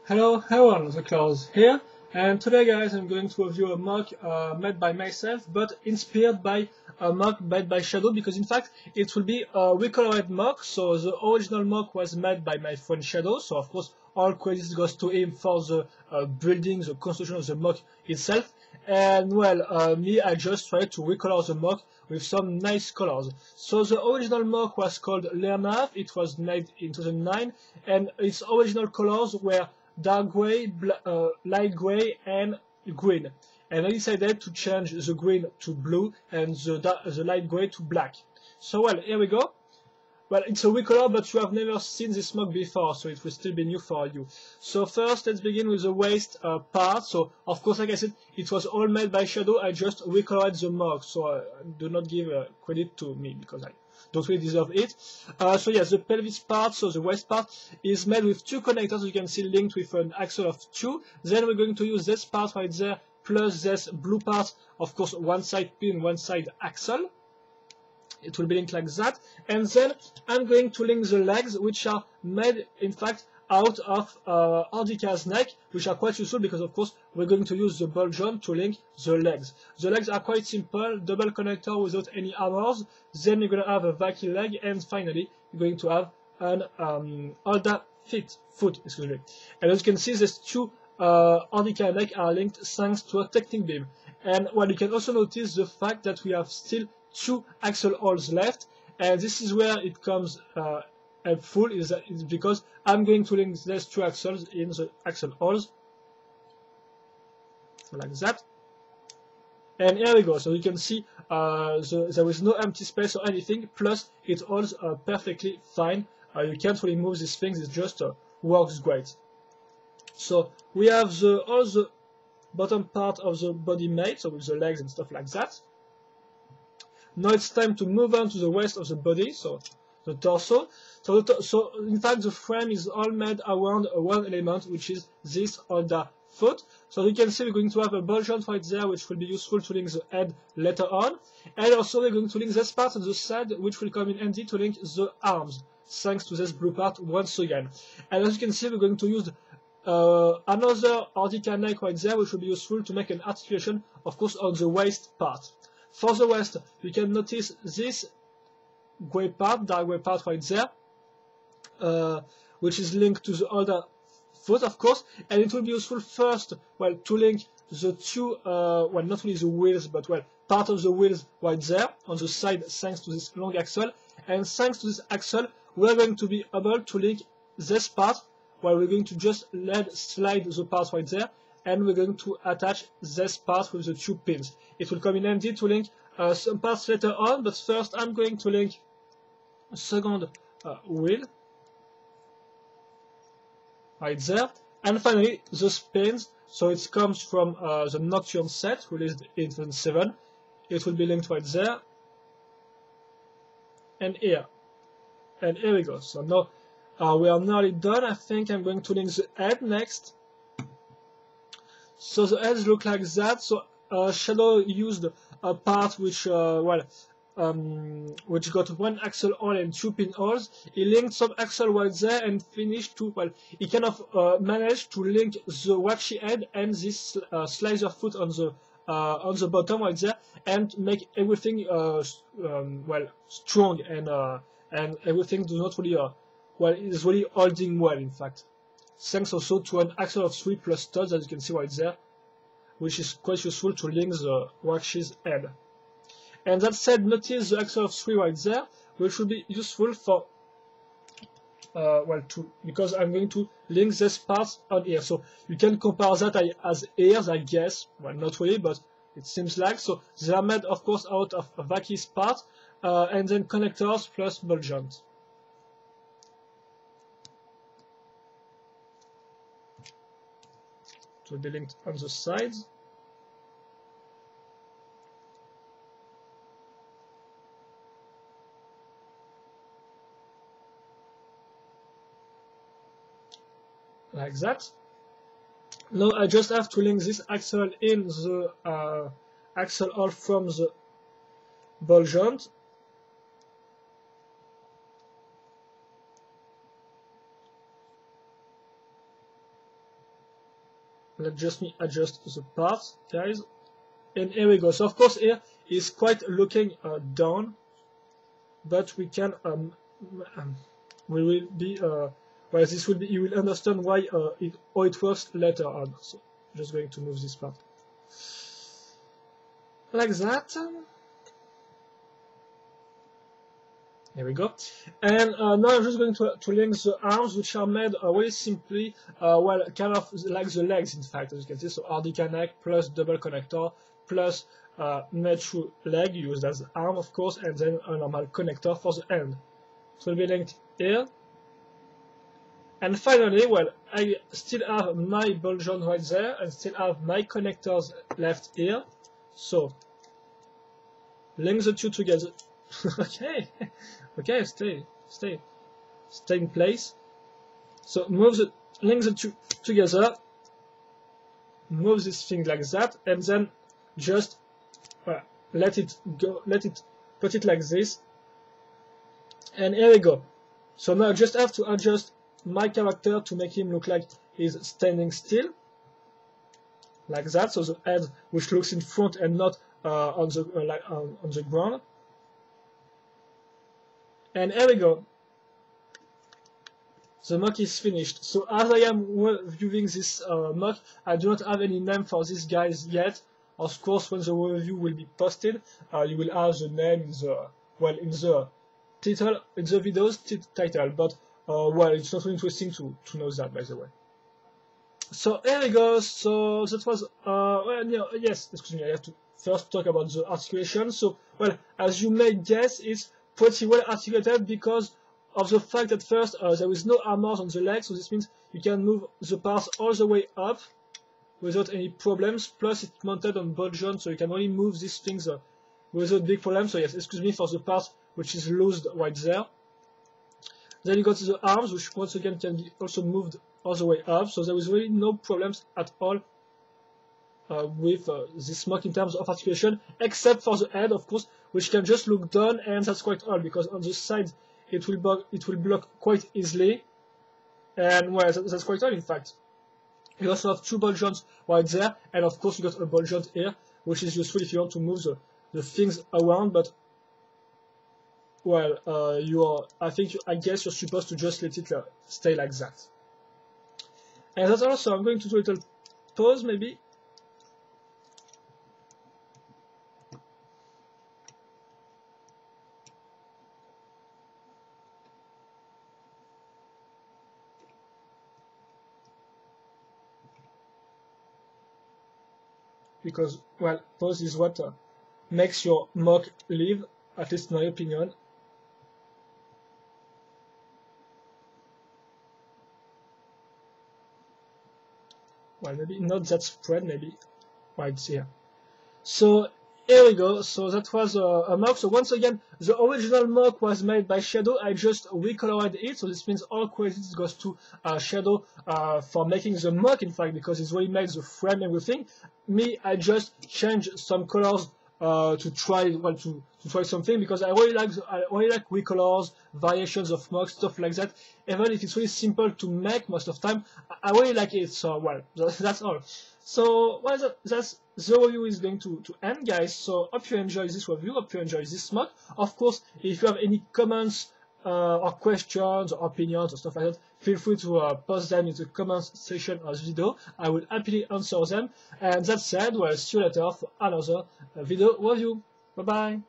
Hello everyone, the Klaus here, and today guys I'm going to review a mock made by myself but inspired by a mock made by Shadow, because in fact it will be a recolored mock. So the original mock was made by my friend Shadow, so of course all credits goes to him for the building, the construction of the mock itself. And well, me, I just tried to recolor the mock with some nice colors. So the original mock was called Leonard, it was made in 2009, and its original colors were dark gray, light gray, and green. And I decided to change the green to blue and the light gray to black. So well, here we go. Well, it's a recolor, but you have never seen this mock before, so it will still be new for you. So first, let's begin with the waist part. So, of course, like I said, it was all made by Shadow. I just recolored the mock, so do not give credit to me, because I don't really deserve it. So yes, the pelvis part, so the waist part, is made with two connectors, you can see, linked with an axle of 2. Then we're going to use this part right there, plus this blue part, of course, one side pin, one side axle. It will be linked like that, and then I'm going to link the legs, which are made in fact out of Ordika's neck, which are quite useful because of course we're going to use the ball joint to link the legs. The legs are quite simple, double connector without any armors. Then you're going to have a Vaki leg, and finally you're going to have an Orda foot, excuse me. And as you can see, these two Ordika neck are linked thanks to a technic beam. And well, you can also notice the fact that we have still two axle holes left, and this is where it comes helpful, is because I'm going to link these two axles in the axle holes like that. And here we go. So you can see there is no empty space or anything, plus it holds perfectly fine. You can't really move these things, it just works great. So we have all the bottom part of the body made, so with the legs and stuff like that. Now it's time to move on to the rest of the body, so the torso. So in fact the frame is all made around one element, which is this Orda foot. So you can see we're going to have a ball joint right there, which will be useful to link the head later on. And also we're going to link this part on the side, which will come in handy to link the arms, thanks to this blue part once again. And as you can see, we're going to use another Ordika neck right there, which will be useful to make an articulation, of course, on the waist part. For the waist, you can notice this gray part, dark gray part right there, which is linked to the Orda foot, of course, and it will be useful first, well, to link the two, well, not really the wheels, but well, part of the wheels right there on the side, thanks to this long axle, and thanks to this axle, we're going to be able to link this part, while we're going to just slide the part right there, and we're going to attach this part with the two pins. It will come in handy to link some parts later on, but first I'm going to link a second wheel right there, and finally the spins. So it comes from the Nocturne set released in 2007. It will be linked right there and here, and here we go. So now we are nearly done. I think I'm going to link the head next. So the heads look like that. So Shadow used a part which which got one axle hole and two pin holes. He linked some axle right there and finished to, well, he kind of managed to link the waxy head and this slicer foot on the bottom right there, and make everything well, strong, and everything does not really well, is really holding well, in fact. Thanks also to an axle of 3 plus studs, as you can see right there, which is quite useful to link the wax's head. And that said, notice the axle of 3 right there, which will be useful for, well, because I'm going to link this part on here. So you can compare that as ears, I guess. Well, not really, but it seems like. So they are made, of course, out of Vaki's part, and then connectors plus ball joint. It will be linked on the sides. Like that. Now I just have to link this axle in the axle hole from the ball joint. let's just me adjust the parts, guys. And here we go. So of course here is quite looking down, but we can we will be well, this will be, you will understand why how it works later on. So just going to move this part like that. Here we go. And now I'm just going to link the arms, which are made very simply, well, kind of like the legs, in fact, as you can see. So RD connect plus double connector plus made through leg used as arm, of course, and then a normal connector for the end. So it will be linked here. And finally, well, I still have my ball joint right there, and still have my connectors left here. So link the two together. Okay, okay, stay in place. So link the two together, move this thing like that, and then just let it go, put it like this, and here we go. So now I just have to adjust my character to make him look like he's standing still, like that. So the head, which looks in front and not on the ground. And here we go. The mock is finished. So as I am reviewing this mock, I do not have any name for these guys yet. Of course, when the review will be posted, you will have the name in the, well, in the title, in the video's title. But well, it's not really interesting to know that, by the way. So here we go. So that was well, no, yes, excuse me, I have to first talk about the articulation. So well, as you may guess, it's pretty well articulated because of the fact that first there is no armors on the legs, so this means you can move the parts all the way up without any problems. Plus it's mounted on ball joint, so you can only move these things without big problems. So yes, excuse me for the part which is loosed right there. Then you got the arms, which once again can be also moved all the way up, so there is really no problems at all with this mock in terms of articulation, except for the head, of course, which can just look down, and that's quite odd because on the side it will block quite easily, and well, that's quite odd in fact. You also have two ball joints right there, and of course you got a ball joint here, which is useful if you want to move the things around. But well, I guess you're supposed to just let it stay like that. And that's also, I'm going to do a little pause maybe. Because, well, pause is what makes your mock live, at least in my opinion. Well, maybe not that spread, maybe right here. So here we go. So that was a mock. So once again, the original mock was made by Shadow. I just recolored it, so this means all credit goes to Shadow for making the mock, in fact, because it's really makes the frame and everything. Me, I just changed some colors to try something, because I really like recolors, variations of mock, stuff like that. Even if it's really simple to make most of the time, I really like it. So well, that's all. So well, that's the review is going to end, guys. So hope you enjoy this review, hope you enjoy this mock. Of course, if you have any comments or questions or opinions or stuff like that, feel free to post them in the comments section of the video. I will happily answer them. And that said, well, see you later for another video review. Bye bye.